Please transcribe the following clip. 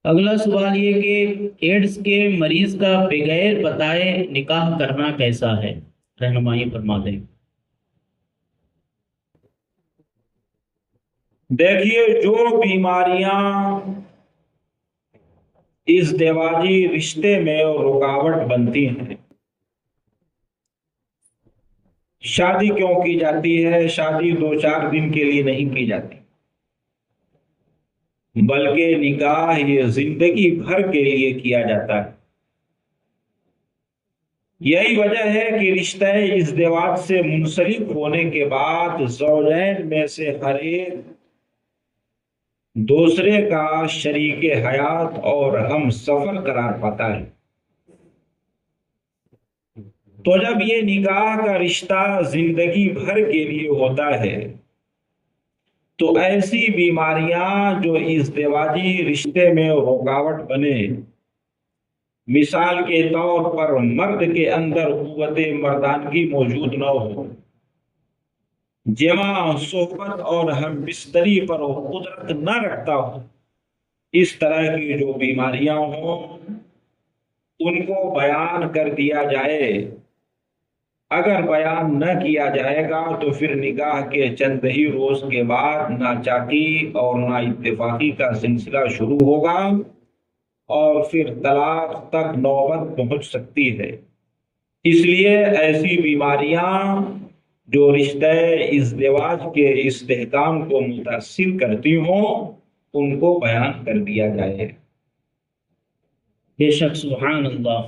اگلا سوال یہ کہ ایڈز کے مریض کا بغیر بتائے نکاح کرنا کیسا ہے؟ رہنمائی فرما دیں۔ دیکھیے، جو بیماریاں ازدواجی رشتے میں رکاوٹ بنتی ہیں، شادی کیوں کی جاتی ہے؟ شادی دو چار دن کے لیے نہیں کی جاتی، بلکہ نکاح یہ زندگی بھر کے لیے کیا جاتا ہے۔ یہی وجہ ہے کہ رشتہ ازدواج سے منسلک ہونے کے بعد زوجین میں سے ہر ایک دوسرے کا شریک حیات اور ہم سفر قرار پاتا ہے۔ تو جب یہ نکاح کا رشتہ زندگی بھر کے لیے ہوتا ہے تو ایسی بیماریاں جو ازدواجی رشتے میں رکاوٹ بنے، مثال کے طور پر مرد کے اندر قوت مردانگی موجود نہ ہو، جماع، صحبت اور ہم بستری پر قدرت نہ رکھتا ہو، اس طرح کی جو بیماریاں ہوں ان کو بیان کر دیا جائے۔ اگر بیان نہ کیا جائے گا تو پھر نکاح کے چند ہی روز کے بعد ناچاکی اور نا اتفاقی کا سلسلہ شروع ہوگا اور پھر طلاق تک نوبت پہنچ سکتی ہے۔ اس لیے ایسی بیماریاں جو رشتہ ازدواج کے استحکام کو متاثر کرتی ہوں ان کو بیان کر دیا جائے۔ بے شک، سبحان اللہ۔